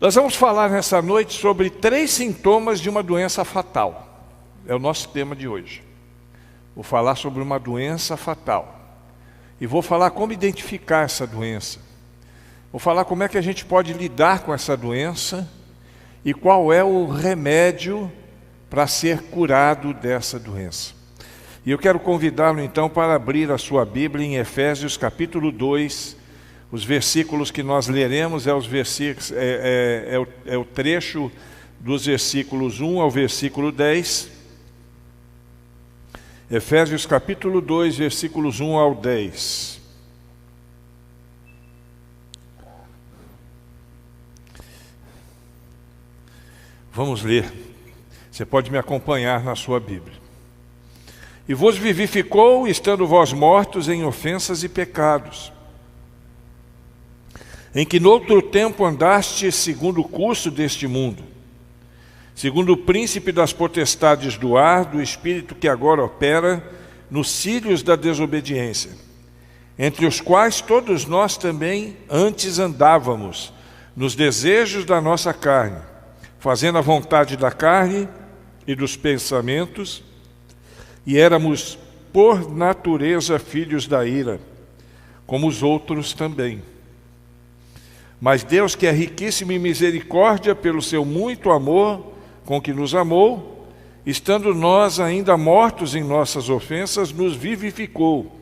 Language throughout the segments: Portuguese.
Nós vamos falar nessa noite sobre 3 sintomas de uma doença fatal. É o nosso tema de hoje. Vou falar sobre uma doença fatal. E vou falar como identificar essa doença. Vou falar como é que a gente pode lidar com essa doença e qual é o remédio para ser curado dessa doença. E eu quero convidá-lo então para abrir a sua Bíblia em Efésios capítulo 2. Os versículos que nós leremos é o trecho dos versículos 1 ao versículo 10. Efésios capítulo 2, versículos 1 ao 10. Vamos ler. Você pode me acompanhar na sua Bíblia. E vos vivificou, estando vós mortos em ofensas e pecados, em que noutro tempo andastes segundo o curso deste mundo, segundo o príncipe das potestades do ar, do espírito que agora opera nos cílios da desobediência, entre os quais todos nós também antes andávamos, nos desejos da nossa carne, fazendo a vontade da carne e dos pensamentos, e éramos por natureza filhos da ira, como os outros também. Mas Deus, que é riquíssimo em misericórdia, pelo seu muito amor com que nos amou, estando nós ainda mortos em nossas ofensas, nos vivificou,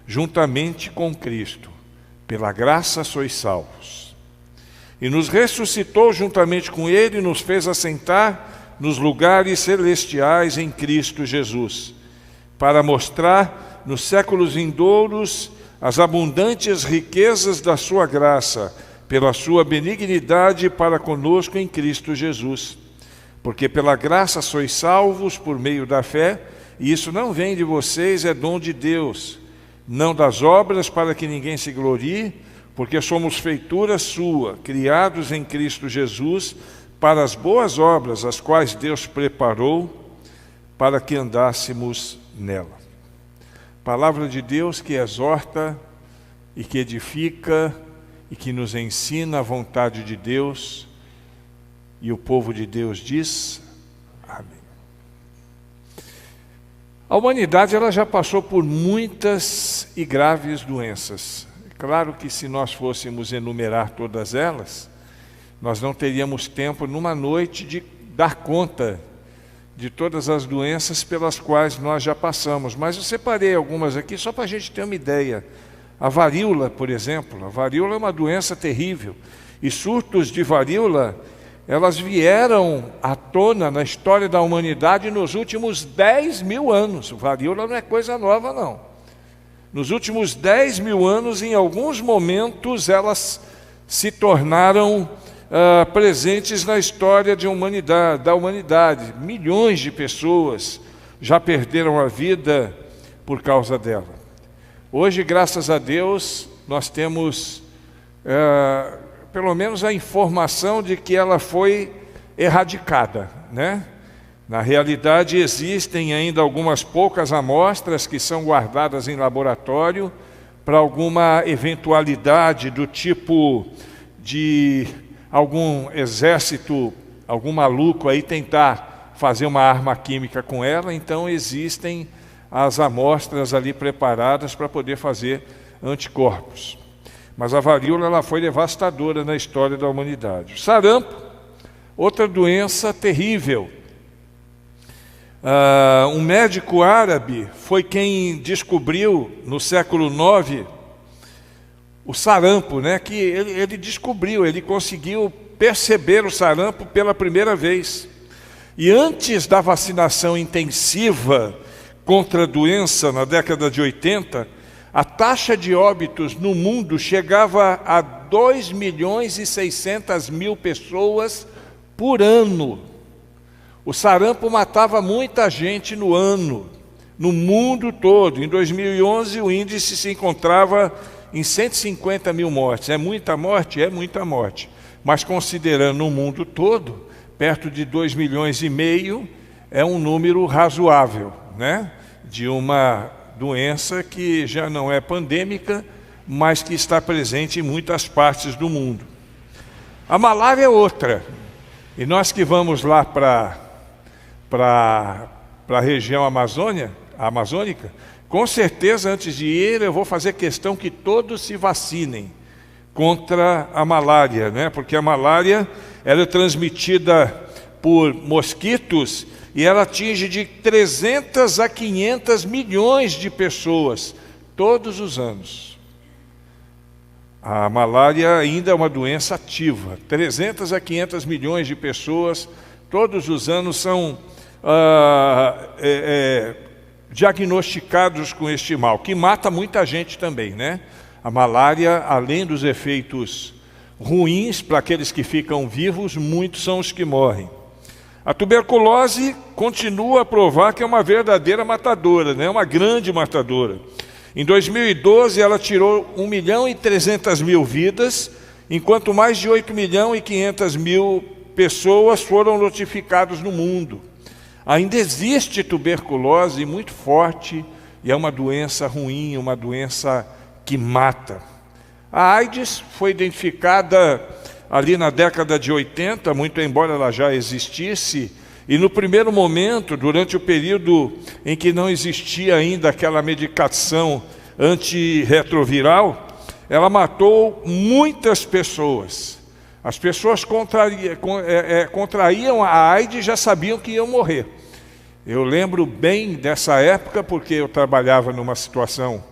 juntamente com Cristo. Pela graça sois salvos. E nos ressuscitou juntamente com Ele, e nos fez assentar nos lugares celestiais em Cristo Jesus, para mostrar nos séculos vindouros as abundantes riquezas da sua graça, pela sua benignidade para conosco em Cristo Jesus. Porque pela graça sois salvos por meio da fé, e isso não vem de vocês, é dom de Deus, não das obras para que ninguém se glorie, porque somos feitura sua, criados em Cristo Jesus, para as boas obras, as quais Deus preparou para que andássemos nela. Palavra de Deus que exorta e que edifica e que nos ensina a vontade de Deus, e o povo de Deus diz, amém. A humanidade ela já passou por muitas e graves doenças. É claro que se nós fôssemos enumerar todas elas, nós não teríamos tempo numa noite de dar conta de todas as doenças pelas quais nós já passamos. Mas eu separei algumas aqui só para a gente ter uma ideia. A varíola, por exemplo, a varíola é uma doença terrível. E surtos de varíola, elas vieram à tona na história da humanidade nos últimos 10.000 anos. Varíola não é coisa nova, não. Nos últimos 10.000 anos, em alguns momentos, elas se tornaram presentes na história da humanidade. Milhões de pessoas já perderam a vida por causa dela. Hoje, graças a Deus, nós temos pelo menos a informação de que ela foi erradicada, né? Na realidade, existem ainda algumas poucas amostras que são guardadas em laboratório para alguma eventualidade do tipo de algum exército, algum maluco aí tentar fazer uma arma química com ela. Então existem as amostras ali preparadas para poder fazer anticorpos. Mas a varíola ela foi devastadora na história da humanidade. O sarampo, outra doença terrível. Um médico árabe foi quem descobriu no século IX o sarampo, né? Que ele descobriu, ele conseguiu perceber o sarampo pela primeira vez. E antes da vacinação intensiva contra a doença, na década de 80, a taxa de óbitos no mundo chegava a 2.600.000 pessoas por ano. O sarampo matava muita gente no ano, no mundo todo. Em 2011, o índice se encontrava em 150.000 mortes. É muita morte? É muita morte. Mas considerando o mundo todo, perto de 2,5 milhões, é um número razoável, né? De uma doença que já não é pandêmica, mas que está presente em muitas partes do mundo. A malária é outra. E nós que vamos lá para a região amazônica, com certeza antes de ir eu vou fazer questão que todos se vacinem contra a malária, né? Porque a malária ela é transmitida por mosquitos e ela atinge de 300 a 500 milhões de pessoas todos os anos. A malária ainda é uma doença ativa. 300 a 500 milhões de pessoas todos os anos são diagnosticados com este mal, que mata muita gente também, né? A malária, além dos efeitos ruins para aqueles que ficam vivos, muitos são os que morrem. A tuberculose continua a provar que é uma verdadeira matadora, né? Uma grande matadora. Em 2012, ela tirou 1.300.000 vidas, enquanto mais de 8.500.000 pessoas foram notificadas no mundo. Ainda existe tuberculose muito forte e é uma doença ruim, uma doença que mata. A AIDS foi identificada ali na década de 80, muito embora ela já existisse, e no primeiro momento, durante o período em que não existia ainda aquela medicação antirretroviral, ela matou muitas pessoas. As pessoas contraíam a AIDS e já sabiam que iam morrer. Eu lembro bem dessa época porque eu trabalhava numa situação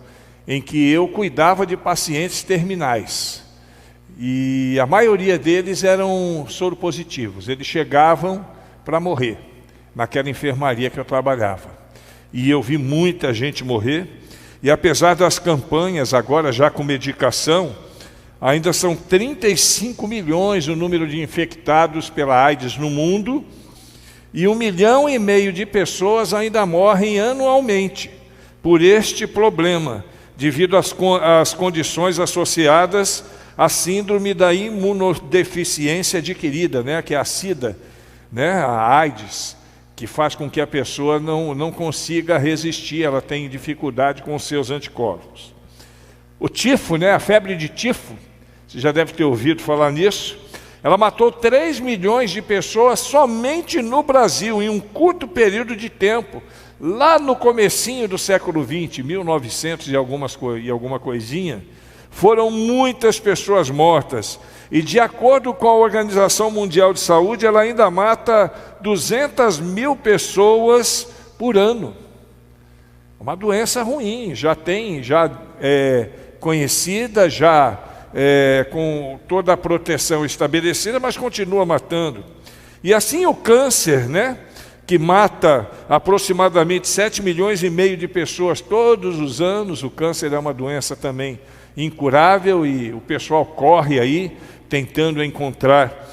em que eu cuidava de pacientes terminais. E a maioria deles eram soropositivos. Eles chegavam para morrer naquela enfermaria que eu trabalhava. E eu vi muita gente morrer. E apesar das campanhas, agora já com medicação, ainda são 35 milhões o número de infectados pela AIDS no mundo, e 1,5 milhão de pessoas ainda morrem anualmente por este problema, devido às condições associadas à síndrome da imunodeficiência adquirida, né, que é a SIDA, né, a AIDS, que faz com que a pessoa não consiga resistir, ela tem dificuldade com os seus anticorpos. O tifo, né, a febre de tifo, você já deve ter ouvido falar nisso, ela matou 3 milhões de pessoas somente no Brasil, em um curto período de tempo, lá no comecinho do século XX, 1900 e alguma coisinha, foram muitas pessoas mortas. E de acordo com a Organização Mundial de Saúde, ela ainda mata 200.000 pessoas por ano. Uma doença ruim, já conhecida, com toda a proteção estabelecida, mas continua matando. E assim o câncer, né, que mata aproximadamente 7,5 milhões de pessoas todos os anos. O câncer é uma doença também incurável e o pessoal corre aí tentando encontrar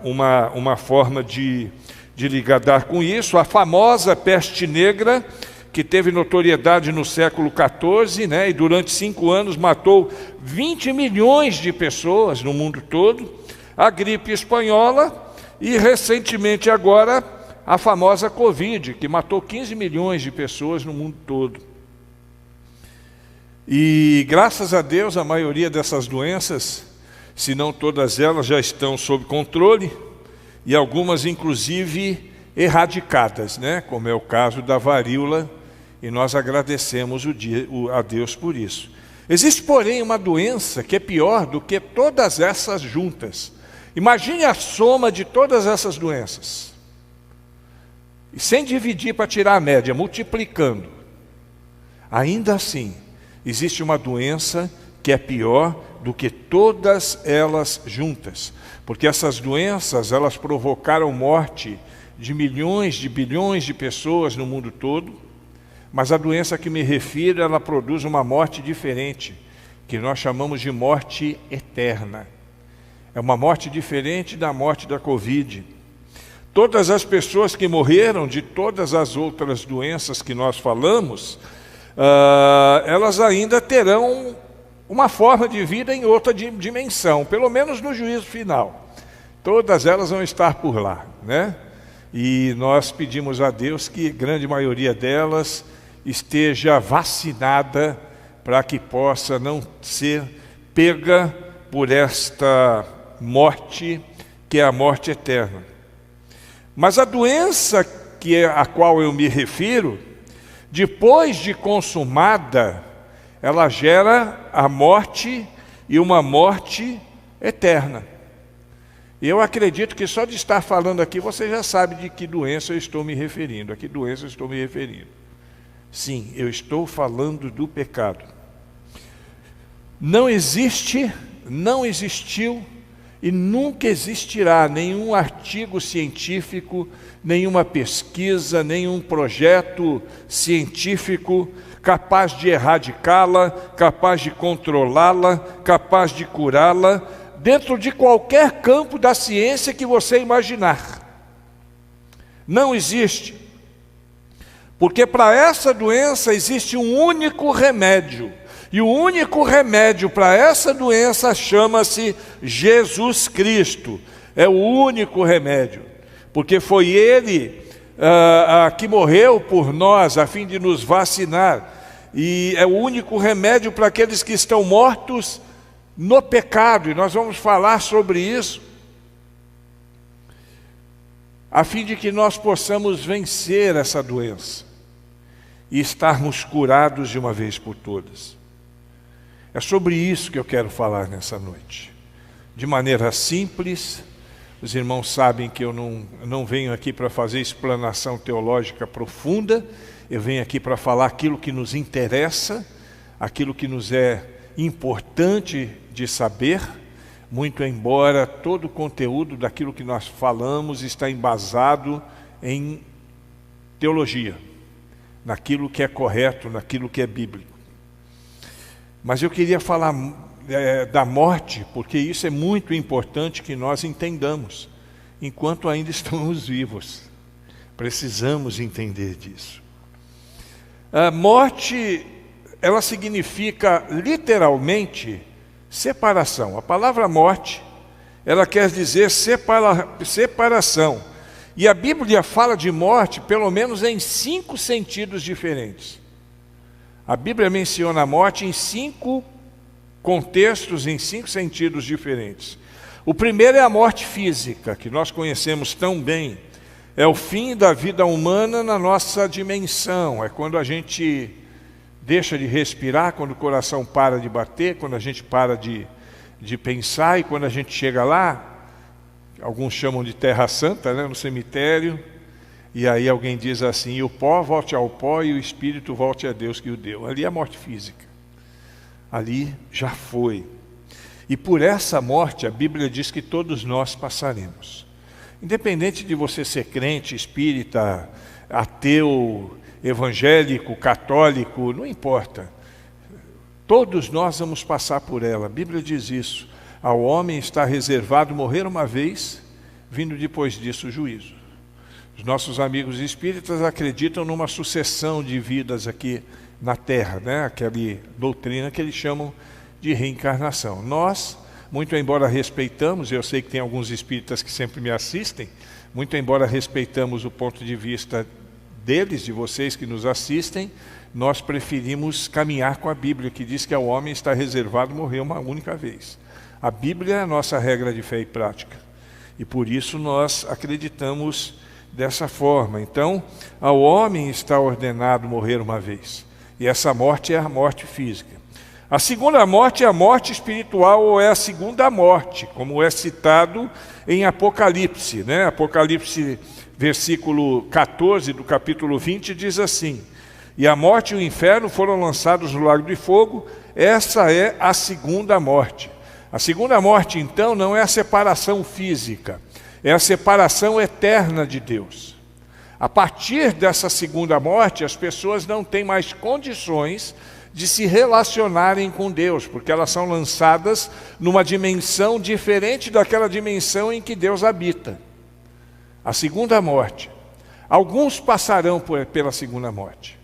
uma forma de lidar com isso. A famosa peste negra, que teve notoriedade no século XIV, né, e durante 5 anos matou 20 milhões de pessoas no mundo todo. A gripe espanhola e, recentemente agora, a famosa Covid, que matou 15 milhões de pessoas no mundo todo. E, graças a Deus, a maioria dessas doenças, se não todas elas, já estão sob controle, e algumas, inclusive, erradicadas, né? Como é o caso da varíola, e nós agradecemos a Deus por isso. Existe, porém, uma doença que é pior do que todas essas juntas. Imagine a soma de todas essas doenças. E sem dividir para tirar a média, multiplicando. Ainda assim, existe uma doença que é pior do que todas elas juntas. Porque essas doenças, elas provocaram morte de milhões, de bilhões de pessoas no mundo todo. Mas a doença a que me refiro, ela produz uma morte diferente, que nós chamamos de morte eterna. É uma morte diferente da morte da Covid. Todas as pessoas que morreram de todas as outras doenças que nós falamos, elas ainda terão uma forma de vida em outra dimensão, pelo menos no juízo final. Todas elas vão estar por lá, né? E nós pedimos a Deus que a grande maioria delas esteja vacinada para que possa não ser pega por esta morte, que é a morte eterna. Mas a doença a qual eu me refiro, depois de consumada, ela gera a morte e uma morte eterna. Eu acredito que só de estar falando aqui, você já sabe de que doença eu estou me referindo. A que doença eu estou me referindo? Sim, eu estou falando do pecado. Não existe, não existiu e nunca existirá nenhum artigo científico, nenhuma pesquisa, nenhum projeto científico capaz de erradicá-la, capaz de controlá-la, capaz de curá-la, dentro de qualquer campo da ciência que você imaginar. Não existe. Porque para essa doença existe um único remédio. E o único remédio para essa doença chama-se Jesus Cristo. É o único remédio. Porque foi Ele que morreu por nós a fim de nos vacinar. E é o único remédio para aqueles que estão mortos no pecado, e nós vamos falar sobre isso, a fim de que nós possamos vencer essa doença e estarmos curados de uma vez por todas. É sobre isso que eu quero falar nessa noite, de maneira simples. Os irmãos sabem que eu não venho aqui para fazer explanação teológica profunda, eu venho aqui para falar aquilo que nos interessa, aquilo que nos é importante de saber, muito embora todo o conteúdo daquilo que nós falamos está embasado em teologia, naquilo que é correto, naquilo que é bíblico. Mas eu queria falar da morte, porque isso é muito importante que nós entendamos, enquanto ainda estamos vivos. Precisamos entender disso. A morte, ela significa literalmente separação. A palavra morte, ela quer dizer separação. E a Bíblia fala de morte pelo menos em 5 sentidos diferentes. A Bíblia menciona a morte em 5 contextos, em 5 sentidos diferentes. O primeiro é a morte física, que nós conhecemos tão bem. É o fim da vida humana na nossa dimensão. É quando a gente deixa de respirar, quando o coração para de bater, quando a gente para de pensar, e quando a gente chega lá, alguns chamam de terra santa, né, no cemitério, e aí alguém diz assim: e o pó volte ao pó e o espírito volte a Deus que o deu. Ali é a morte física. Ali já foi. E por essa morte a Bíblia diz que todos nós passaremos. Independente de você ser crente, espírita, ateu, evangélico, católico, não importa. Todos nós vamos passar por ela. A Bíblia diz isso. Ao homem está reservado morrer uma vez, vindo depois disso o juízo. Os nossos amigos espíritas acreditam numa sucessão de vidas aqui na Terra, né? Aquela doutrina que eles chamam de reencarnação. Nós, muito embora respeitamos, eu sei que tem alguns espíritas que sempre me assistem, muito embora respeitamos o ponto de vista deles, de vocês que nos assistem, nós preferimos caminhar com a Bíblia, que diz que ao homem está reservado morrer uma única vez. A Bíblia é a nossa regra de fé e prática, e por isso nós acreditamos dessa forma. Então, ao homem está ordenado morrer uma vez, e essa morte é a morte física. A segunda morte é a morte espiritual, ou é a segunda morte, como é citado em Apocalipse, né? Apocalipse, versículo 14 do capítulo 20, diz assim: e a morte e o inferno foram lançados no lago de fogo. Essa é a segunda morte. A segunda morte, então, não é a separação física, é a separação eterna de Deus. A partir dessa segunda morte, as pessoas não têm mais condições de se relacionarem com Deus, porque elas são lançadas numa dimensão diferente daquela dimensão em que Deus habita. A segunda morte. Alguns passarão pela segunda morte.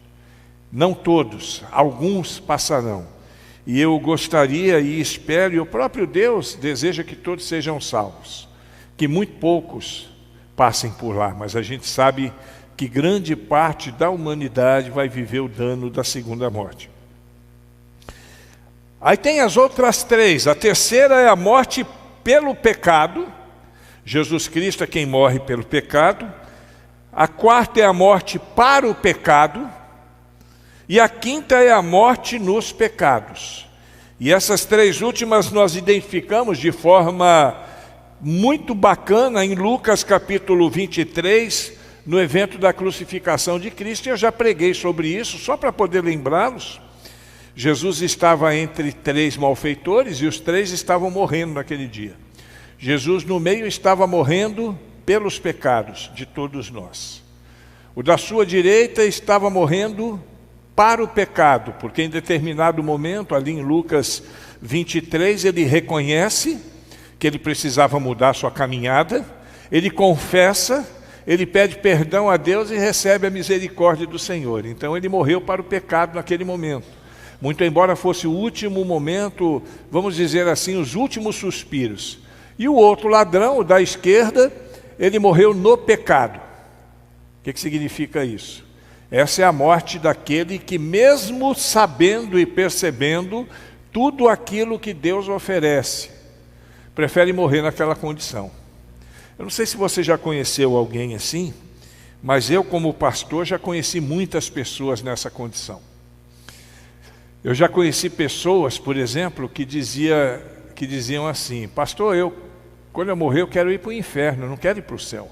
Não todos, alguns passarão. E eu gostaria e espero, e o próprio Deus deseja que todos sejam salvos. Que muito poucos passem por lá, mas a gente sabe que grande parte da humanidade vai viver o dano da segunda morte. Aí tem as outras 3. A terceira é a morte pelo pecado. Jesus Cristo é quem morre pelo pecado. A quarta é a morte para o pecado. E a quinta é a morte nos pecados. E essas três últimas nós identificamos de forma muito bacana em Lucas capítulo 23, no evento da crucificação de Cristo. Eu já preguei sobre isso, só para poder lembrá-los. Jesus estava entre três malfeitores e os três estavam morrendo naquele dia. Jesus no meio estava morrendo pelos pecados de todos nós. O da sua direita estava morrendo para o pecado, porque em determinado momento, ali em Lucas 23, ele reconhece que ele precisava mudar sua caminhada, ele confessa, ele pede perdão a Deus e recebe a misericórdia do Senhor. Então ele morreu para o pecado naquele momento. Muito embora fosse o último momento, vamos dizer assim, os últimos suspiros. E o outro ladrão, o da esquerda, ele morreu no pecado. O que significa isso? Essa é a morte daquele que, mesmo sabendo e percebendo tudo aquilo que Deus oferece, prefere morrer naquela condição. Eu não sei se você já conheceu alguém assim, mas eu, como pastor, já conheci muitas pessoas nessa condição. Eu já conheci pessoas, por exemplo, que diziam assim: pastor, quando eu morrer eu quero ir para o inferno, eu não quero ir para o céu.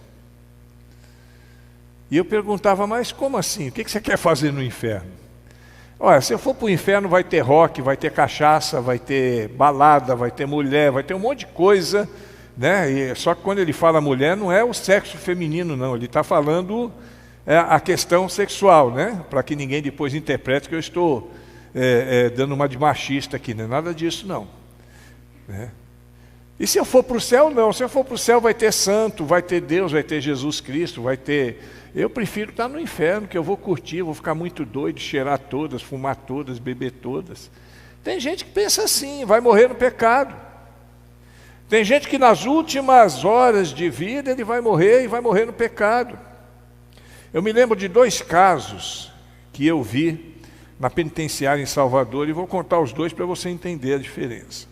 E eu perguntava: mas como assim? O que você quer fazer no inferno? Olha, se eu for para o inferno vai ter rock, vai ter cachaça, vai ter balada, vai ter mulher, vai ter um monte de coisa, né? E só que quando ele fala mulher, não é o sexo feminino, não. Ele está falando a questão sexual, né? Para que ninguém depois interprete que eu estou dando uma de machista aqui, não é nada disso, não. Né? E se eu for para o céu, não. Se eu for para o céu vai ter santo, vai ter Deus, vai ter Jesus Cristo, vai ter... Eu prefiro estar no inferno, que eu vou curtir, vou ficar muito doido, cheirar todas, fumar todas, beber todas. Tem gente que pensa assim, vai morrer no pecado. Tem gente que nas últimas horas de vida ele vai morrer e vai morrer no pecado. Eu me lembro de 2 casos que eu vi na penitenciária em Salvador, e vou contar os 2 para você entender a diferença.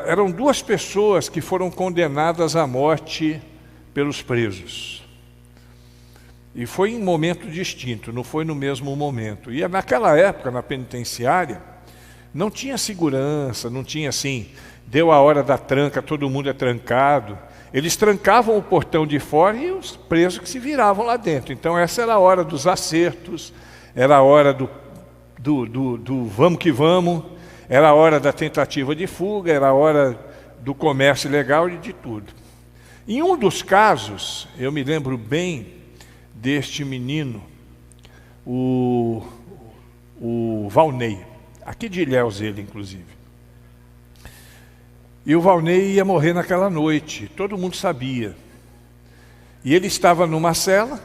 Eram 2 pessoas que foram condenadas à morte pelos presos. E foi em momento distinto, não foi no mesmo momento. E naquela época, na penitenciária, não tinha segurança, não tinha assim, deu a hora da tranca, todo mundo é trancado. Eles trancavam o portão de fora e os presos que se viravam lá dentro. Então essa era a hora dos acertos, era a hora do vamos que vamos, era a hora da tentativa de fuga, era a hora do comércio ilegal e de tudo. Em um dos casos, eu me lembro bem deste menino, o Valnei, aqui de Ilhéus ele, inclusive. E o Valnei ia morrer naquela noite, todo mundo sabia. E ele estava numa cela,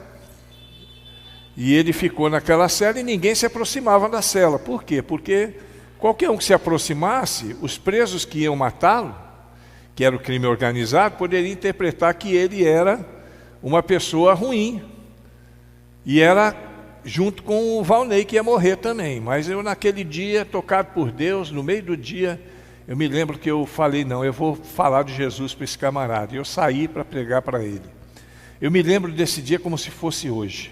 e ele ficou naquela cela e ninguém se aproximava da cela. Por quê? Porque qualquer um que se aproximasse, os presos que iam matá-lo, que era o crime organizado, poderia interpretar que ele era uma pessoa ruim. E era junto com o Valnei que ia morrer também. Mas eu naquele dia, tocado por Deus, no meio do dia, eu me lembro que eu falei: não, eu vou falar de Jesus para esse camarada. E eu saí para pregar para ele. Eu me lembro desse dia como se fosse hoje.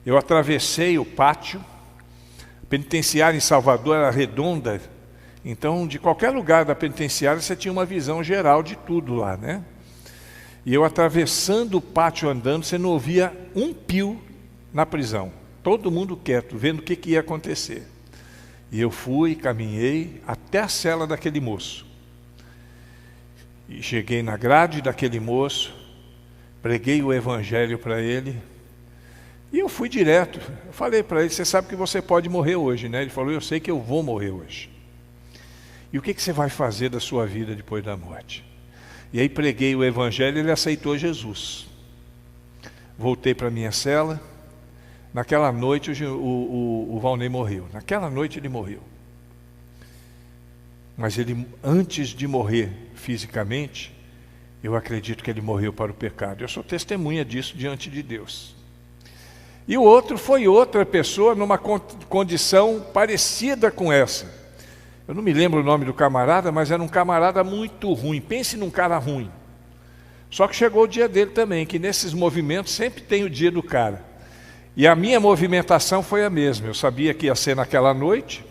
Eu atravessei o pátio, a penitenciária em Salvador era redonda, então de qualquer lugar da penitenciária você tinha uma visão geral de tudo lá, né? E eu atravessando o pátio andando, você não ouvia um pio na prisão. Todo mundo quieto, vendo o que ia acontecer. E eu fui, caminhei até a cela daquele moço. E cheguei na grade daquele moço, preguei o evangelho para ele, e eu fui direto. Eu falei para ele: você sabe que você pode morrer hoje, né? Ele falou: eu sei que eu vou morrer hoje. E o que você vai fazer da sua vida depois da morte? E aí preguei o evangelho e ele aceitou Jesus. Voltei para a minha cela. Naquela noite o Valnei morreu. Naquela noite ele morreu. Mas ele, antes de morrer fisicamente, eu acredito que ele morreu para o pecado. Eu sou testemunha disso diante de Deus. E o outro foi outra pessoa numa condição parecida com essa. Eu não me lembro o nome do camarada, mas era um camarada muito ruim. Pense num cara ruim. Só que chegou o dia dele também, que nesses movimentos sempre tem o dia do cara. E a minha movimentação foi a mesma. Eu sabia que ia ser naquela noite,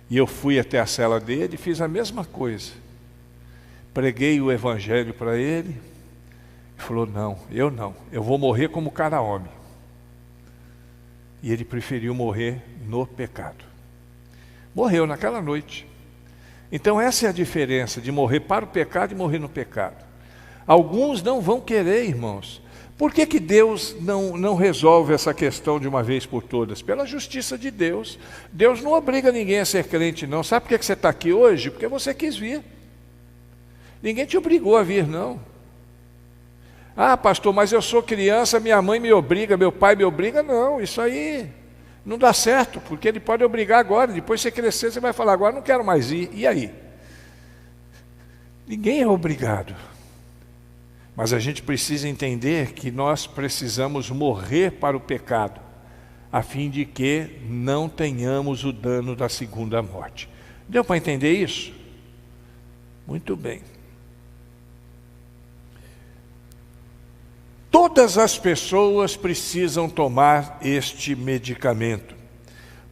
e eu fui até a cela dele e fiz a mesma coisa. Preguei o evangelho para ele. Ele falou, não, eu vou morrer como cara homem. E ele preferiu morrer no pecado. Morreu naquela noite. Então essa é a diferença de morrer para o pecado e morrer no pecado. Alguns não vão querer, irmãos. Por que Deus não resolve essa questão de uma vez por todas? Pela justiça de Deus. Deus não obriga ninguém a ser crente, não. Sabe por que você está aqui hoje? Porque você quis vir. Ninguém te obrigou a vir, não. Ah, pastor, mas eu sou criança, minha mãe me obriga, meu pai me obriga. Não, isso aí não dá certo, porque ele pode obrigar agora. Depois você crescer, você vai falar, agora não quero mais ir. E aí? Ninguém é obrigado. Mas a gente precisa entender que nós precisamos morrer para o pecado, a fim de que não tenhamos o dano da segunda morte. Deu para entender isso? Muito bem. Todas as pessoas precisam tomar este medicamento,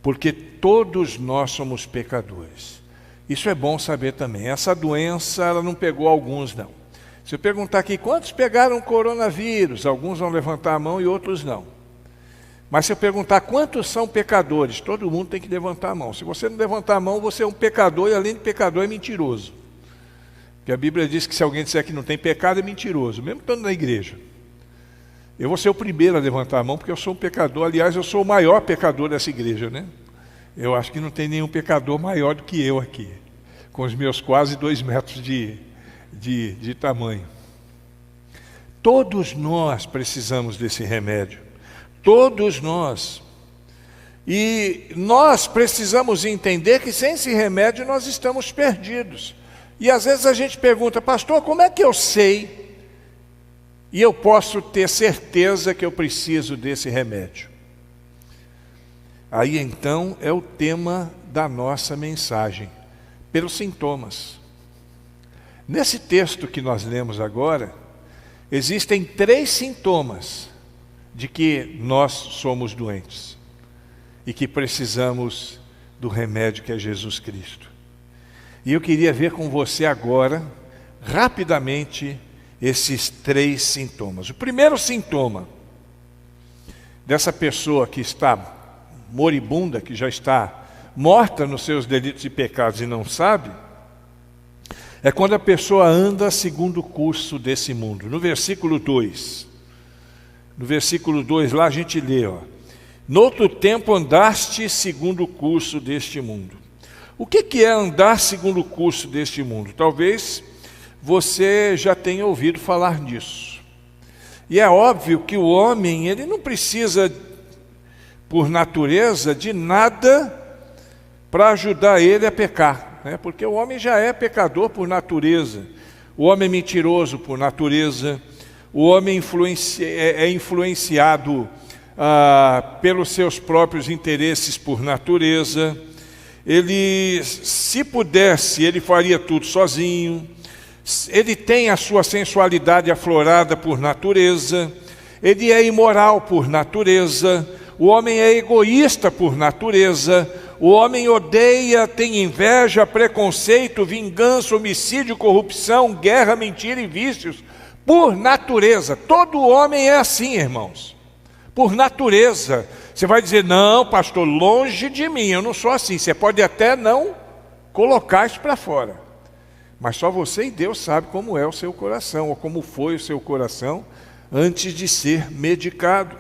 porque todos nós somos pecadores. Isso é bom saber também. Essa doença, ela não pegou alguns, não. Se eu perguntar aqui, quantos pegaram coronavírus? Alguns vão levantar a mão e outros não. Mas se eu perguntar quantos são pecadores, todo mundo tem que levantar a mão. Se você não levantar a mão, você é um pecador e além de pecador é mentiroso. Porque a Bíblia diz que se alguém disser que não tem pecado é mentiroso, mesmo estando na igreja. Eu vou ser o primeiro a levantar a mão porque eu sou um pecador. Aliás, eu sou o maior pecador dessa igreja, né? Eu acho que não tem nenhum pecador maior do que eu aqui, com os meus quase 2 metros de tamanho. Todos nós precisamos desse remédio. Todos nós. E nós precisamos entender que sem esse remédio nós estamos perdidos. E às vezes a gente pergunta, pastor, como é que eu sei e eu posso ter certeza que eu preciso desse remédio? Aí então é o tema da nossa mensagem, pelos sintomas. Nesse texto que nós lemos agora, existem 3 sintomas de que nós somos doentes e que precisamos do remédio que é Jesus Cristo. E eu queria ver com você agora, rapidamente, esses 3 sintomas. O primeiro sintoma dessa pessoa que está moribunda, que já está morta nos seus delitos e pecados e não sabe, é quando a pessoa anda segundo o curso desse mundo. No versículo 2. No versículo 2 lá a gente lê, ó, noutro tempo andaste segundo o curso deste mundo. O que é andar segundo o curso deste mundo? Talvez você já tenha ouvido falar nisso. E é óbvio que o homem, ele não precisa, por natureza, de nada para ajudar ele a pecar, né? Porque o homem já é pecador por natureza. O homem é mentiroso por natureza. O homem é influenciado pelos seus próprios interesses por natureza. Ele, se pudesse, ele faria tudo sozinho. Ele tem a sua sensualidade aflorada por natureza. Ele é imoral por natureza. O homem é egoísta por natureza. O homem odeia, tem inveja, preconceito, vingança, homicídio, corrupção, guerra, mentira e vícios. Por natureza. Todo homem é assim, irmãos. Por natureza. Você vai dizer, não, pastor, longe de mim, eu não sou assim. Você pode até não colocar isso para fora. Mas só você e Deus sabe como é o seu coração, ou como foi o seu coração antes de ser medicado.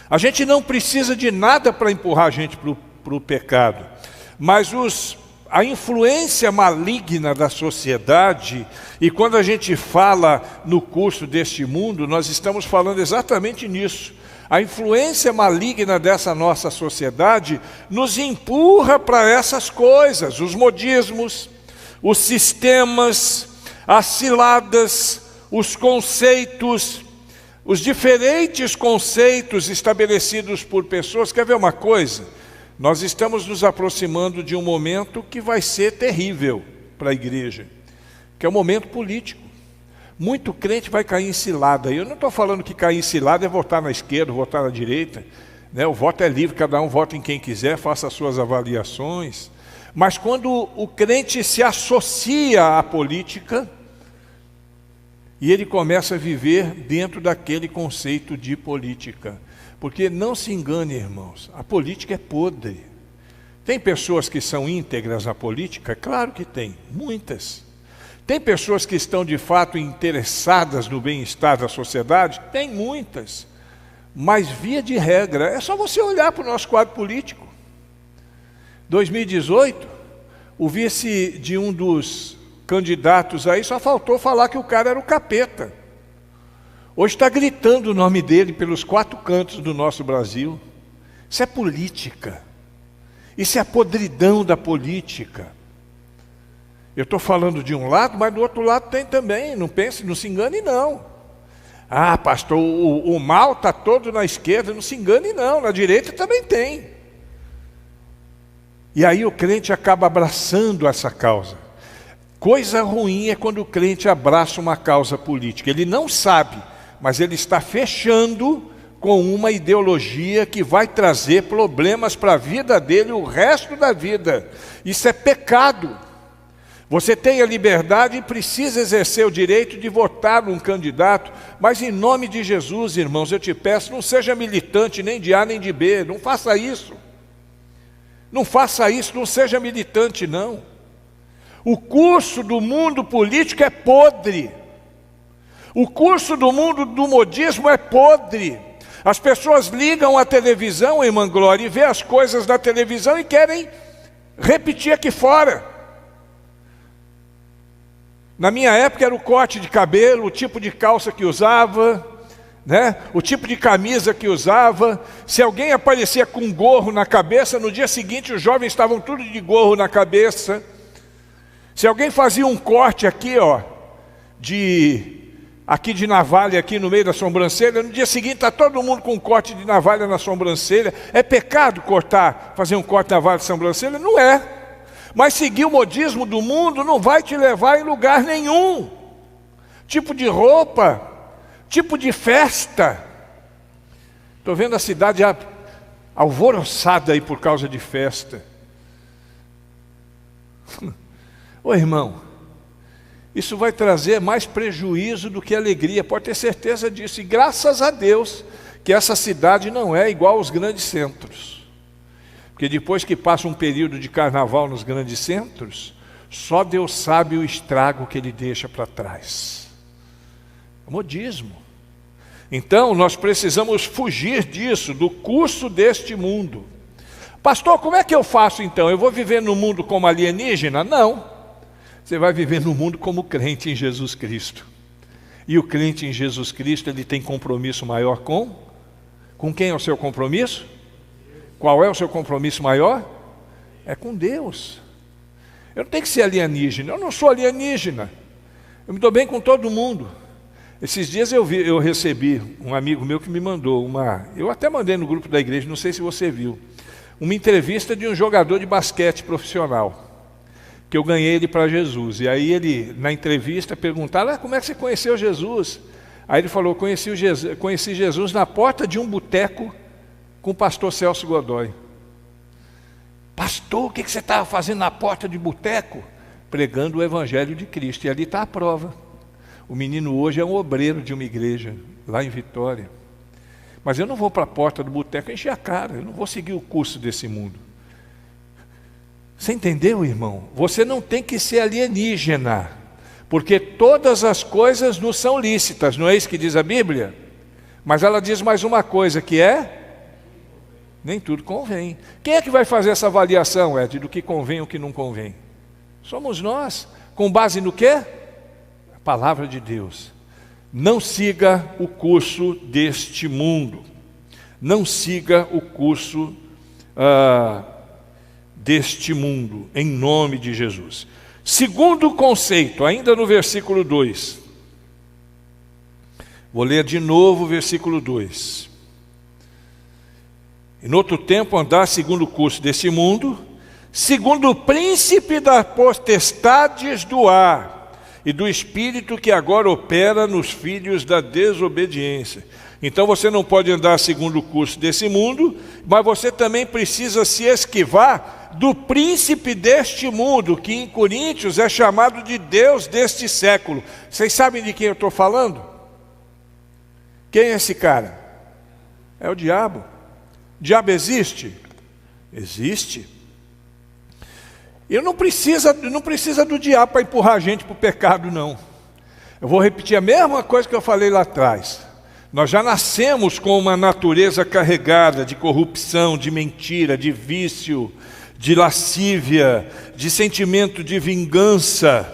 A gente não precisa de nada para empurrar a gente para o pecado, mas a influência maligna da sociedade, e quando a gente fala no curso deste mundo, nós estamos falando exatamente nisso. A influência maligna dessa nossa sociedade nos empurra para essas coisas, os modismos, os sistemas, as ciladas, os conceitos, os diferentes conceitos estabelecidos por pessoas. Quer ver uma coisa? Nós estamos nos aproximando de um momento que vai ser terrível para a igreja, que é o momento político. Muito crente vai cair em cilada. Eu não estou falando que cair em cilada é votar na esquerda, votar na direita, né? O voto é livre, cada um vota em quem quiser, faça as suas avaliações. Mas quando o crente se associa à política, e ele começa a viver dentro daquele conceito de política. Porque não se engane, irmãos, a política é podre. Tem pessoas que são íntegras na política? Claro que tem, muitas. Tem pessoas que estão de fato interessadas no bem-estar da sociedade? Tem muitas. Mas via de regra, é só você olhar para o nosso quadro político. 2018, o vice de um dos candidatos aí só faltou falar que o cara era o capeta. Hoje está gritando o nome dele pelos 4 cantos do nosso Brasil. Isso é política. Isso é a podridão da política. Eu estou falando de um lado, mas do outro lado tem também. Não pense, não se engane não. Ah, pastor, o mal está todo na esquerda. Não se engane não, na direita também tem. E aí o crente acaba abraçando essa causa. Coisa ruim é quando o crente abraça uma causa política. Ele não sabe, mas ele está fechando com uma ideologia que vai trazer problemas para a vida dele o resto da vida. Isso é pecado. Você tem a liberdade e precisa exercer o direito de votar num candidato, mas em nome de Jesus, irmãos, eu te peço, não seja militante nem de A nem de B, não faça isso. Não faça isso, não seja militante não. O curso do mundo político é podre. O curso do mundo do modismo é podre. As pessoas ligam a televisão, irmã Glória, e vê as coisas da televisão e querem repetir aqui fora. Na minha época era o corte de cabelo, o tipo de calça que usava, né? O tipo de camisa que usava. Se alguém aparecia com gorro na cabeça, no dia seguinte os jovens estavam tudo de gorro na cabeça. Se alguém fazia um corte aqui, ó, aqui de navalha, aqui no meio da sobrancelha, no dia seguinte está todo mundo com um corte de navalha na sobrancelha. É pecado fazer um corte de navalha na sobrancelha? Não é. Mas seguir o modismo do mundo não vai te levar em lugar nenhum. Tipo de roupa, tipo de festa. Estou vendo a cidade alvoroçada aí por causa de festa. Ô irmão, isso vai trazer mais prejuízo do que alegria, pode ter certeza disso. E graças a Deus que essa cidade não é igual aos grandes centros. Porque depois que passa um período de carnaval nos grandes centros, só Deus sabe o estrago que ele deixa para trás. Modismo. Então nós precisamos fugir disso, do curso deste mundo. Pastor, como é que eu faço então? Eu vou viver no mundo como alienígena? Não. Você vai viver no mundo como crente em Jesus Cristo. E o crente em Jesus Cristo, ele tem compromisso maior com quem é o seu compromisso? Qual é o seu compromisso maior? É com Deus. Eu não tenho que ser alienígena, eu não sou alienígena. Eu me dou bem com todo mundo. Esses dias eu recebi um amigo meu que me mandou eu até mandei no grupo da igreja, não sei se você viu, uma entrevista de um jogador de basquete profissional, que eu ganhei ele para Jesus. E aí ele, na entrevista, perguntaram, como é que você conheceu Jesus? Aí ele falou, conheci Jesus na porta de um boteco com o pastor Celso Godoy. Pastor, o que você estava fazendo na porta de boteco? Pregando o Evangelho de Cristo. E ali está a prova. O menino hoje é um obreiro de uma igreja, lá em Vitória. Mas eu não vou para a porta do boteco encher a cara, eu não vou seguir o curso desse mundo. Você entendeu, irmão? Você não tem que ser alienígena, porque todas as coisas nos são lícitas, não é isso que diz a Bíblia? Mas ela diz mais uma coisa, que nem tudo convém. Quem é que vai fazer essa avaliação, Ed, do que convém e o que não convém? Somos nós. Com base no quê? A palavra de Deus. Não siga o curso deste mundo. Não siga o curso deste mundo, em nome de Jesus. Segundo conceito, ainda no versículo 2. Vou ler de novo o versículo 2. E no outro tempo andar segundo o curso desse mundo, segundo o príncipe das potestades do ar e do espírito que agora opera nos filhos da desobediência. Então você não pode andar segundo o curso desse mundo, mas você também precisa se esquivar do príncipe deste mundo, que em Coríntios é chamado de Deus deste século. Vocês sabem de quem eu estou falando? Quem é esse cara? É o diabo. O diabo existe? Existe. E não precisa do diabo para empurrar a gente para o pecado, não. Eu vou repetir a mesma coisa que eu falei lá atrás. Nós já nascemos com uma natureza carregada de corrupção, de mentira, de vício, de lascívia, de sentimento de vingança.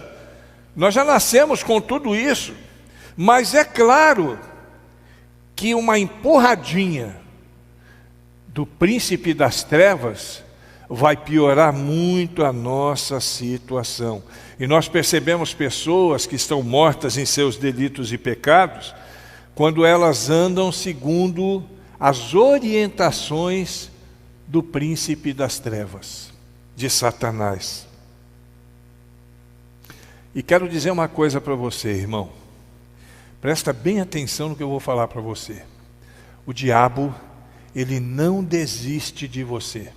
Nós já nascemos com tudo isso. Mas é claro que uma empurradinha do príncipe das trevas vai piorar muito a nossa situação. E nós percebemos pessoas que estão mortas em seus delitos e pecados, quando elas andam segundo as orientações do príncipe das trevas, de Satanás. E quero dizer uma coisa para você, irmão. Presta bem atenção no que eu vou falar para você. O diabo, ele não desiste de você.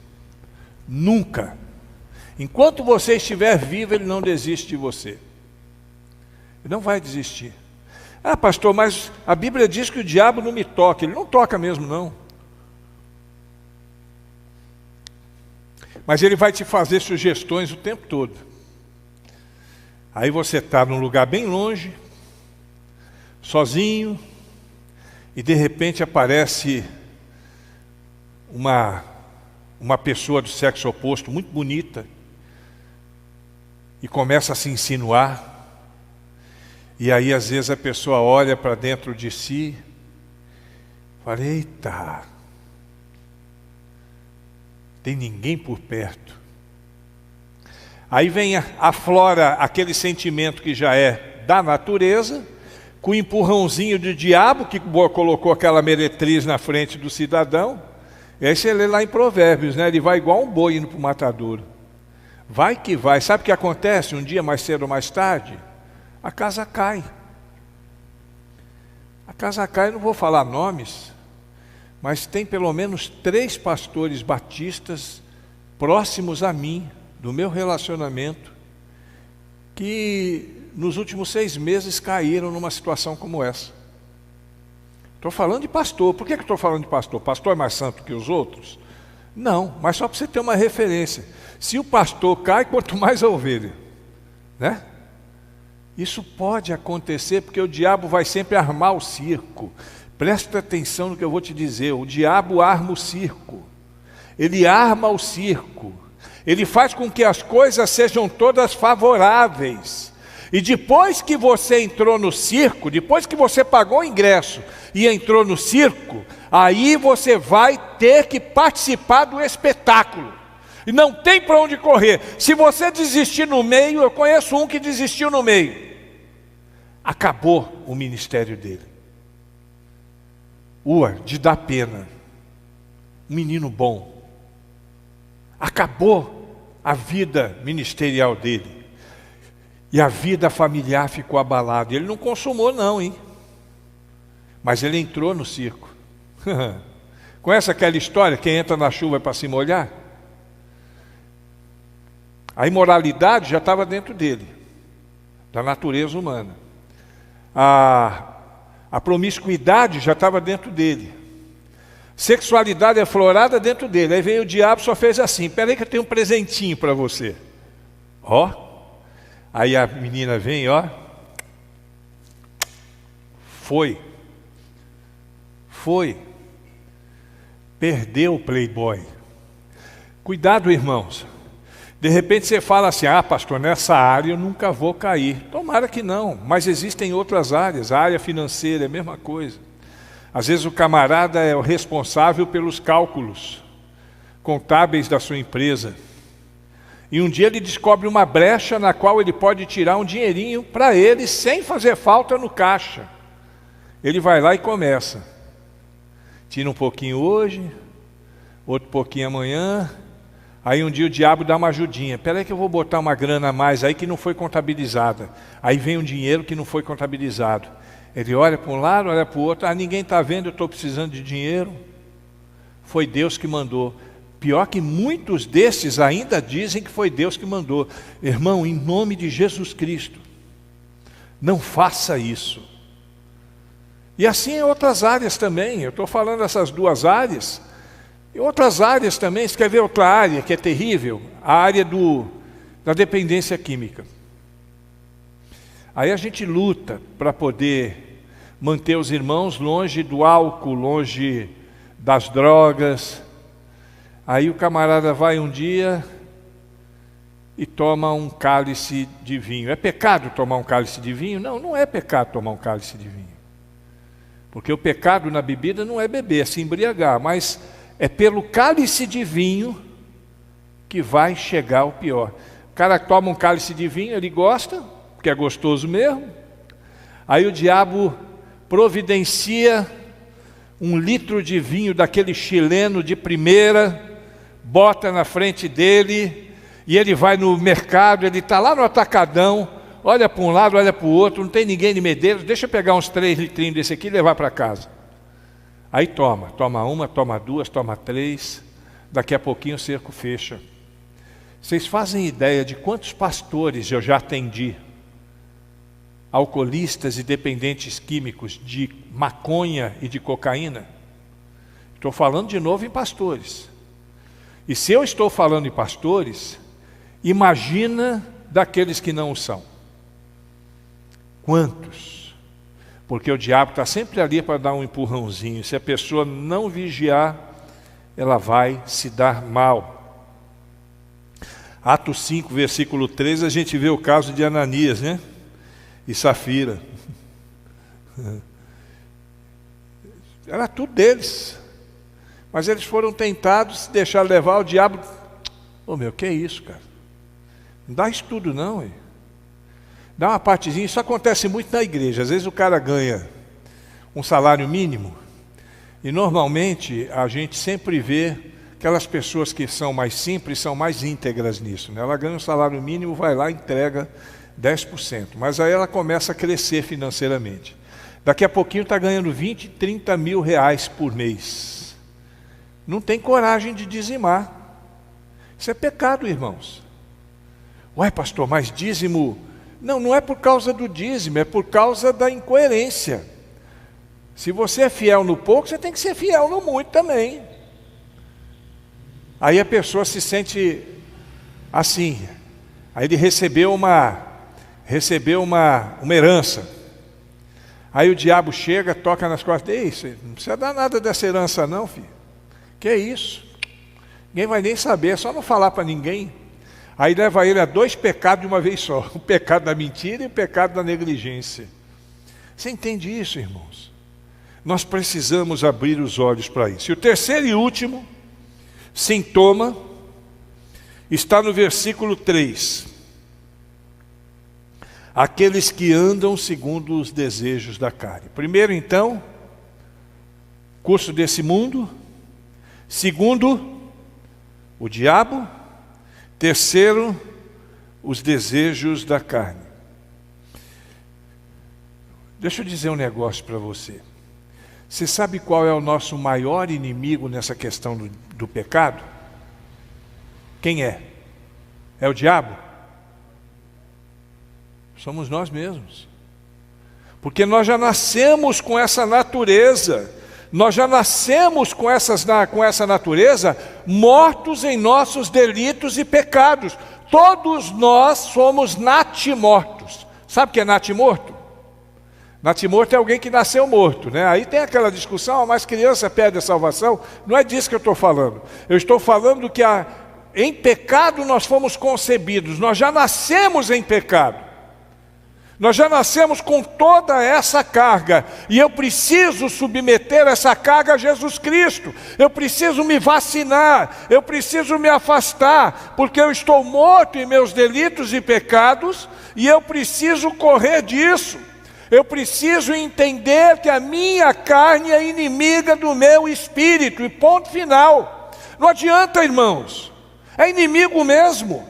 Nunca. Enquanto você estiver vivo, ele não desiste de você. Ele não vai desistir. Ah, pastor, mas a Bíblia diz que o diabo não me toca. Ele não toca mesmo, não. Mas ele vai te fazer sugestões o tempo todo. Aí você está num lugar bem longe, sozinho, e de repente aparece uma pessoa do sexo oposto, muito bonita, e começa a se insinuar. E aí às vezes a pessoa olha para dentro de si, fala, eita, tem ninguém por perto. Aí aflora aquele sentimento que já é da natureza, com o empurrãozinho de diabo que colocou aquela meretriz na frente do cidadão. E aí você lê lá em Provérbios, né? Ele vai igual um boi indo para o matadouro. Vai que vai. Sabe o que acontece um dia mais cedo ou mais tarde? A casa cai. A casa cai, não vou falar nomes, mas tem pelo menos 3 pastores batistas próximos a mim, do meu relacionamento, que nos últimos 6 meses caíram numa situação como essa. Estou falando de pastor. Por que estou falando de pastor? Pastor é mais santo que os outros? Não, mas só para você ter uma referência. Se o pastor cai, quanto mais a ovelha, né? Isso pode acontecer porque o diabo vai sempre armar o circo. Presta atenção no que eu vou te dizer. O diabo arma o circo. Ele arma o circo. Ele faz com que as coisas sejam todas favoráveis. E depois que você entrou no circo, depois que você pagou o ingresso e entrou no circo, aí você vai ter que participar do espetáculo. E não tem para onde correr. Se você desistir no meio, eu conheço um que desistiu no meio. Acabou o ministério dele. De dar pena. Um menino bom. Acabou a vida ministerial dele. E a vida familiar ficou abalada. Ele não consumou não, hein? Mas ele entrou no circo. Conhece aquela história, quem entra na chuva é para se molhar? A imoralidade já estava dentro dele, da natureza humana. A promiscuidade já estava dentro dele. Sexualidade aflorada dentro dele. Aí veio o diabo, só fez assim, peraí que eu tenho um presentinho para você. Aí a menina vem, foi. Perdeu o playboy. Cuidado, irmãos. De repente você fala assim, pastor, nessa área eu nunca vou cair. Tomara que não, mas existem outras áreas. A área financeira é a mesma coisa. Às vezes o camarada é o responsável pelos cálculos contábeis da sua empresa. E um dia ele descobre uma brecha na qual ele pode tirar um dinheirinho para ele, sem fazer falta no caixa. Ele vai lá e começa. Tira um pouquinho hoje, outro pouquinho amanhã. Aí um dia o diabo dá uma ajudinha. Espera aí que eu vou botar uma grana a mais aí que não foi contabilizada. Aí vem um dinheiro que não foi contabilizado. Ele olha para um lado, olha para o outro. Ninguém está vendo, eu estou precisando de dinheiro. Foi Deus que mandou. Pior que muitos desses ainda dizem que foi Deus que mandou. Irmão, em nome de Jesus Cristo, não faça isso. E assim em outras áreas também. Eu estou falando essas duas áreas. Em outras áreas também. Você quer ver outra área que é terrível? A área da dependência química. Aí a gente luta para poder manter os irmãos longe do álcool, longe das drogas. Aí o camarada vai um dia e toma um cálice de vinho. É pecado tomar um cálice de vinho? Não, não é pecado tomar um cálice de vinho. Porque o pecado na bebida não é beber, é se embriagar. Mas é pelo cálice de vinho que vai chegar o pior. O cara toma um cálice de vinho, ele gosta, porque é gostoso mesmo. Aí o diabo providencia 1 litro de vinho daquele chileno de primeira, bota na frente dele, e ele vai no mercado, ele está lá no atacadão, olha para um lado, olha para o outro, não tem ninguém de Medeiros, deixa eu pegar uns 3 litrinhos desse aqui e levar para casa. Aí toma uma, toma duas, toma 3, daqui a pouquinho o cerco fecha. Vocês fazem ideia de quantos pastores eu já atendi, alcoolistas e dependentes químicos de maconha e de cocaína? Estou falando de novo em pastores. E se eu estou falando em pastores, imagina daqueles que não o são. Quantos? Porque o diabo está sempre ali para dar um empurrãozinho. Se a pessoa não vigiar, ela vai se dar mal. Atos 5, versículo 13, a gente vê o caso de Ananias, né? E Safira. Era tudo deles. Mas eles foram tentados, se deixar levar, o diabo... que é isso, cara? Não dá isso tudo não, hein? Dá uma partezinha, isso acontece muito na igreja. Às vezes o cara ganha um salário mínimo, e normalmente a gente sempre vê aquelas pessoas que são mais simples, são mais íntegras nisso, né? Ela ganha um salário mínimo, vai lá e entrega 10%. Mas aí ela começa a crescer financeiramente. Daqui a pouquinho está ganhando 20, 30 mil reais por mês. Não tem coragem de dizimar. Isso é pecado, irmãos. Ué, pastor, mas dízimo... Não é por causa do dízimo, é por causa da incoerência. Se você é fiel no pouco, você tem que ser fiel no muito também. Aí a pessoa se sente assim. Aí ele recebeu uma herança. Aí o diabo chega, toca nas costas. Ei, você não precisa dar nada dessa herança não, filho. Que é isso? Ninguém vai nem saber, é só não falar para ninguém. Aí leva ele a 2 pecados de uma vez só. O pecado da mentira e o pecado da negligência. Você entende isso, irmãos? Nós precisamos abrir os olhos para isso. E o terceiro e último sintoma está no versículo 3. Aqueles que andam segundo os desejos da carne. Primeiro, então, curso desse mundo. Segundo, o diabo. Terceiro, os desejos da carne. Deixa eu dizer um negócio para você. Você sabe qual é o nosso maior inimigo nessa questão do pecado? Quem é? É o diabo? Somos nós mesmos. Porque nós já nascemos com essa natureza. Nós já nascemos com essa natureza, mortos em nossos delitos e pecados. Todos nós somos natimortos. Sabe o que é natimorto? Natimorto é alguém que nasceu morto, né? Aí tem aquela discussão, mas criança perde a salvação. Não é disso que eu estou falando. Eu estou falando que em pecado nós fomos concebidos. Nós já nascemos em pecado. Nós já nascemos com toda essa carga, e eu preciso submeter essa carga a Jesus Cristo. Eu preciso me vacinar, eu preciso me afastar, porque eu estou morto em meus delitos e pecados, e eu preciso correr disso. Eu preciso entender que a minha carne é inimiga do meu espírito, e ponto final. Não adianta, irmãos. É inimigo mesmo.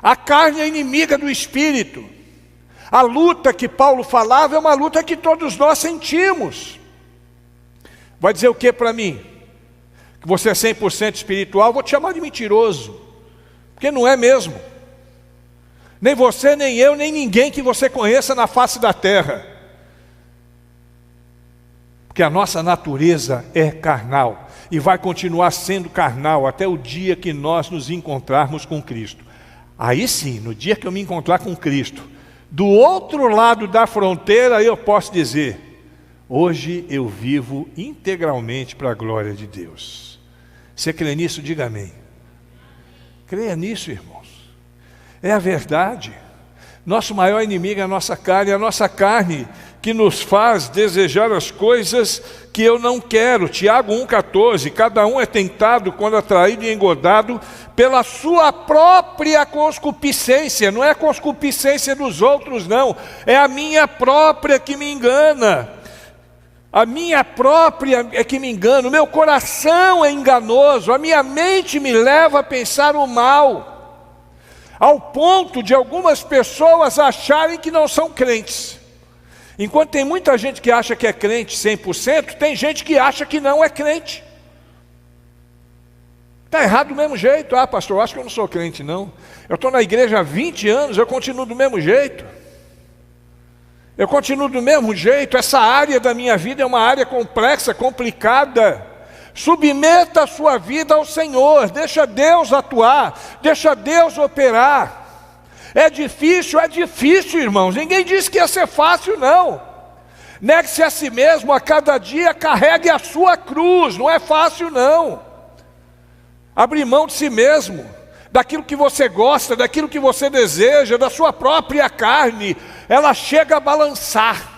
A carne é inimiga do espírito. A luta que Paulo falava é uma luta que todos nós sentimos. Vai dizer o que para mim? Que você é 100% espiritual? Vou te chamar de mentiroso. Porque não é mesmo. Nem você, nem eu, nem ninguém que você conheça na face da terra. Porque a nossa natureza é carnal. E vai continuar sendo carnal até o dia que nós nos encontrarmos com Cristo. Aí sim, no dia que eu me encontrar com Cristo, do outro lado da fronteira, eu posso dizer: hoje eu vivo integralmente para a glória de Deus. Você crê nisso? Diga amém. Creia nisso, irmãos. É a verdade. Nosso maior inimigo é a nossa carne que nos faz desejar as coisas que eu não quero. Tiago 1,14, cada um é tentado quando atraído e engodado pela sua própria concupiscência. Não é a concupiscência dos outros, não. É a minha própria que me engana. A minha própria é que me engana. O meu coração é enganoso. A minha mente me leva a pensar o mal. Ao ponto de algumas pessoas acharem que não são crentes. Enquanto tem muita gente que acha que é crente 100%, tem gente que acha que não é crente. Está errado do mesmo jeito. Ah, pastor, eu acho que eu não sou crente, não. Eu estou na igreja há 20 anos, eu continuo do mesmo jeito. Eu continuo do mesmo jeito. Essa área da minha vida é uma área complexa, complicada. Submeta a sua vida ao Senhor, deixa Deus atuar, deixa Deus operar. É difícil, irmãos. Ninguém disse que ia ser fácil, não. Negue-se a si mesmo a cada dia, carregue a sua cruz. Não é fácil, não. Abrir mão de si mesmo, daquilo que você gosta, daquilo que você deseja, da sua própria carne. Ela chega a balançar.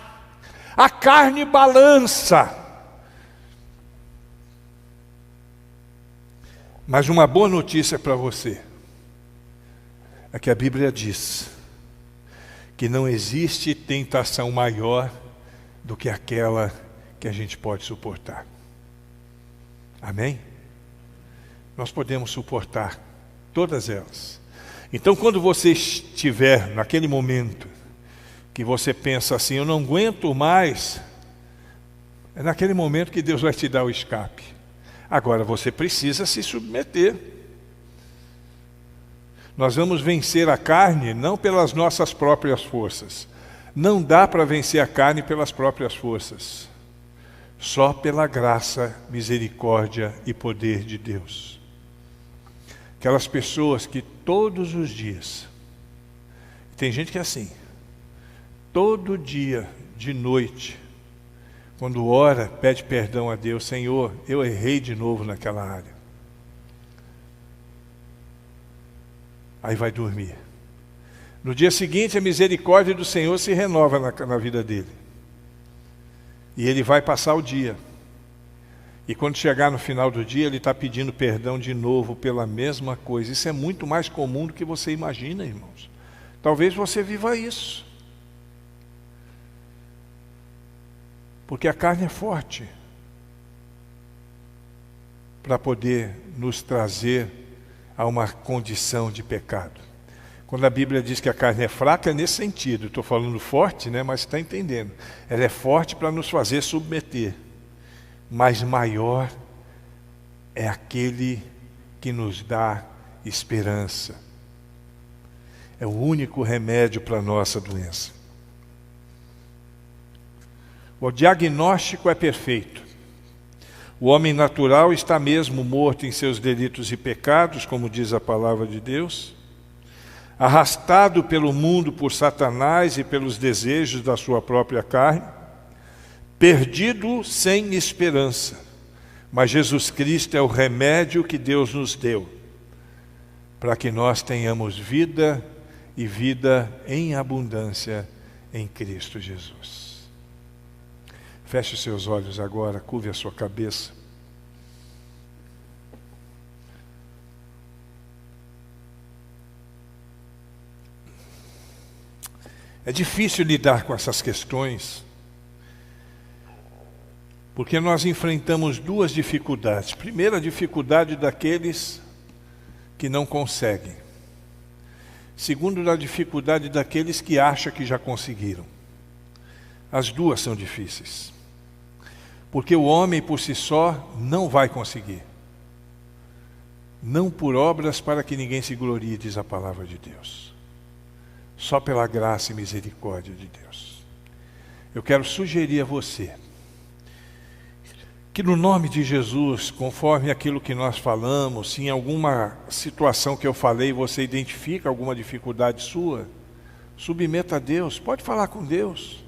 A carne balança. Mas uma boa notícia para você é que a Bíblia diz que não existe tentação maior do que aquela que a gente pode suportar. Amém? Nós podemos suportar todas elas. Então, quando você estiver naquele momento que você pensa assim, eu não aguento mais, é naquele momento que Deus vai te dar o escape. Agora você precisa se submeter. Nós vamos vencer a carne não pelas nossas próprias forças. Não dá para vencer a carne pelas próprias forças. Só pela graça, misericórdia e poder de Deus. Aquelas pessoas que todos os dias, tem gente que é assim, todo dia, de noite, quando ora, pede perdão a Deus: Senhor, eu errei de novo naquela área. Aí vai dormir. No dia seguinte, a misericórdia do Senhor se renova na vida dele. E ele vai passar o dia. E quando chegar no final do dia, ele está pedindo perdão de novo pela mesma coisa. Isso é muito mais comum do que você imagina, irmãos. Talvez você viva isso. Porque a carne é forte para poder nos trazer a uma condição de pecado. Quando a Bíblia diz que a carne é fraca, é nesse sentido. Estou falando forte, né? Mas está entendendo. Ela é forte para nos fazer submeter. Mas maior é aquele que nos dá esperança. É o único remédio para a nossa doença. O diagnóstico é perfeito. O homem natural está mesmo morto em seus delitos e pecados, como diz a palavra de Deus, arrastado pelo mundo por Satanás e pelos desejos da sua própria carne, perdido sem esperança. Mas Jesus Cristo é o remédio que Deus nos deu, para que nós tenhamos vida e vida em abundância em Cristo Jesus. Feche os seus olhos agora, curve a sua cabeça. É difícil lidar com essas questões, Porque nós enfrentamos duas dificuldades. Primeira, a dificuldade daqueles que não conseguem. Segundo, a dificuldade daqueles que acham que já conseguiram. As duas são difíceis. Porque o homem por si só não vai conseguir. Não por obras para que ninguém se glorie, diz a palavra de Deus. Só pela graça e misericórdia de Deus. Eu quero sugerir a você que no nome de Jesus, conforme aquilo que nós falamos, se em alguma situação que eu falei você identifica alguma dificuldade sua, submeta a Deus, pode falar com Deus.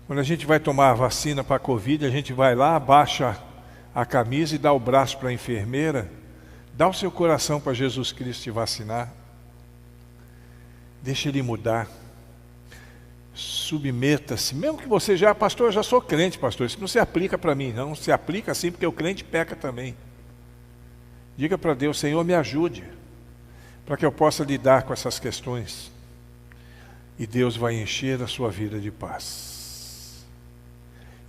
Quando a gente vai tomar a vacina para a Covid, a gente vai lá, abaixa a camisa e dá o braço para a enfermeira, dá o seu coração para Jesus Cristo te vacinar. Deixa Ele mudar. Submeta-se, mesmo que você já, pastor, eu já sou crente, pastor, isso não se aplica para mim, não se aplica assim, porque o crente peca também. Diga para Deus, Senhor, me ajude, para que eu possa lidar com essas questões. E Deus vai encher a sua vida de paz.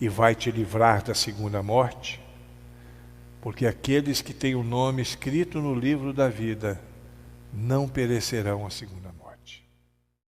E vai te livrar da segunda morte, porque aqueles que têm o nome escrito no livro da vida, não perecerão a segunda morte.